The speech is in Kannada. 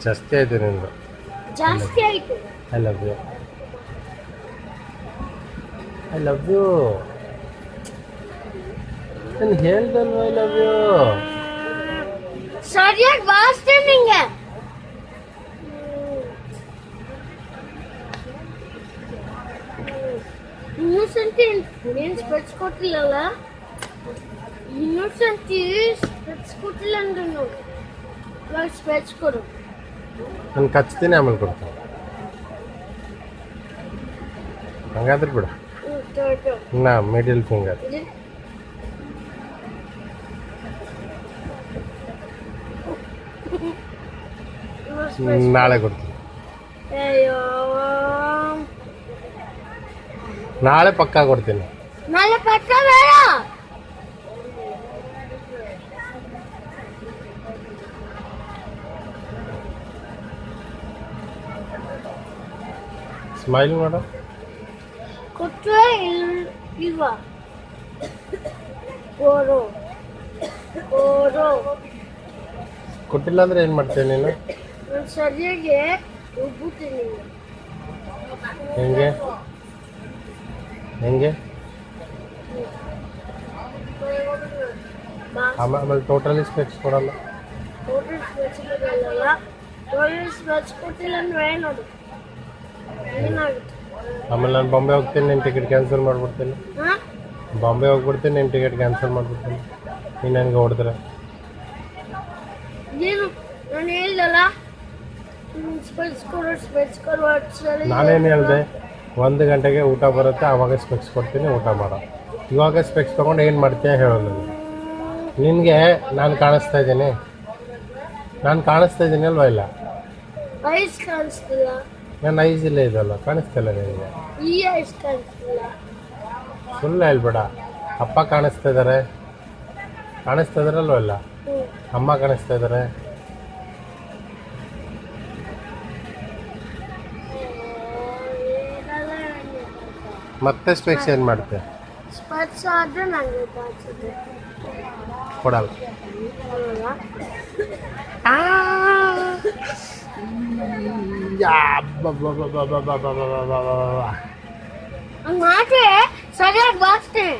ಜಾಸ್ತಿ ಆಯ್ತು ನಿಂದು. ಜಾಸ್ತಿ ಆಯ್ತು. I love you. I love you. ನಾನು ಹೇಳ್ದಲ್ವ ಐ ಲವ್ ಯು. ಸರಿಯಾಗಿ ಬಾರಿಸ್ತೆ ನಿಂಗೆ. ಇನ್ನೊಂದ್ಸತಿ ನೀನು ಸ್ಪೆಟ್ಸ್ ಕೊಟ್ಟಿಲ್ಲಲ್ಲ, ಇನ್ನೊಂದ್ಸತಿ ಸ್ಪೆಟ್ಸ್ ಕೊಟ್ಟಿಲ್ಲ ಅಂದ್ರೆ ನೋಡಿ, ಇವಾಗ ಸ್ಪೆಟ್ಸ್ ಕೊಡು. ನಾನು ಕಚ್ತೀನಿ, ಆಮೇಲೆ ಕೊಡ್ತೀನಿ. ಹಂಗಾದ್ರೆ ಬಿಡು. ನಾ ಮಿಡಲ್ ಫಿಂಗರ್. ನಾಳೆ ಕೊಡ್ತೀನಿ. ನಾಳೆ ಪಕ್ಕಾ ಕೊಡ್ತೀನಿ. ನಾಳೆ ಪಕ್ಕ ಬೇಡ. ಸ್ಮೈಲ್ ಮಾಡು. ಕೊಟ್ಟರೆ ಇಲ್ವಾ? ಓರೋ ಓರೋ. ಕೊಟ್ಟಿಲ್ಲ ಅಂದ್ರೆ ಏನು ಮಾಡ್ತೀನಿ ನೀನು? ನಾನು ಸರಿಯಾಗಿ ಉಬ್ಬುತ್ತೀನಿ. ಹೆಂಗೆ ಹೆಂಗೆ? ಆಮೇಲೆ ಟೋಟಲಿ ಸ್ಪೆಕ್ಸ್ ಕೊಡಲ್ಲ. ಟೋಟಲ್ ಸ್ಪೆಕ್ಸ್ ಕೊಡಲ್ಲ. ಟೋಟಲ್ ಸ್ಪೆಕ್ಸ್ ಕೊಟ್ಟಿಲ್ಲ ಅಂದ್ರೆ ಏನದು ಏನಾಗುತ್ತೆ? ಆಮೇಲೆ ನಾನು ಬಾಂಬೆ ಹೋಗ್ತೀನಿ, ನಿನ್ನ ಟಿಕೆಟ್ ಕ್ಯಾನ್ಸಲ್ ಮಾಡಿಬಿಡ್ತೀನಿ. ಬಾಂಬೆ ಹೋಗ್ಬಿಡ್ತೀನಿ, ನಿನ್ನ ಟಿಕೆಟ್ ಕ್ಯಾನ್ಸಲ್ ಮಾಡಿಬಿಡ್ತೀನಿ. ನೀನು ನನಗೆ ಹೊಡೆದ್ರೆ ಏನು? ನಾನು ಹೇಳ್ದಲ್ಲ ಸ್ಪೆಕ್ಸ್ ಕೊಡು. ನಾನೇನು ಹೇಳಿದೆ? 1 ಗಂಟೆಗೆ ಊಟ ಬರುತ್ತೆ, ಆವಾಗ ಸ್ಪೆಕ್ಸ್ ಕೊಡ್ತೀನಿ, ಊಟ ಮಾಡೋ. ಇವಾಗ ಸ್ಪೆಕ್ಸ್ ತೊಗೊಂಡು ಏನು ಮಾಡ್ತೀಯ ಹೇಳೋಲ್ಲ. ನಿನಗೆ ನಾನು ಕಾಣಿಸ್ತಾ ಇದ್ದೀನಿ? ನಾನು ಕಾಣಿಸ್ತಾ ಇದ್ದೀನಿ ಅಲ್ವಾ? ಇಲ್ಲ, ಐಸ್ ಕಾಣಿಸ್ತಿಲ್ಲ. ನನ್ನ ಐಸ್ ಇಲ್ಲೇ ಇದಲ್ಲ, ಕಾಣಿಸ್ತಿಲ್ಲ ನಿನಗೆ? ಈ ಐಸ್ ಕಾಣಿಸ್ತಿಲ್ಲ. ಸುಳ್ಳು ಹೇಳ್ಬೇಡ. ಅಪ್ಪ ಕಾಣಿಸ್ತಾ ಇದ್ದಾರೆ, ಕಾಣಿಸ್ತಾ ಇದಾರಲ್ವ? ಇಲ್ಲ, ಅಮ್ಮ ಕಾಣಿಸ್ತಾ ಇದ್ದಾರೆ. ಮತ್ತೆ ಸ್ಪೆಕ್ಸ್ ಏನು ಮಾಡ್ತೆ? ಸ್ಪೆಕ್ಸ್ ಆದ್ರೆ ನನಗೆ ಕಾಣಿಸುತ್ತೆ. ಕೊಡಲ್ಲ. ಹಂಗೆ ಮಾಡ್ರೆ ಸರಿಯಾಗಿ ಬಾರಿಸ್ತೇನೆ.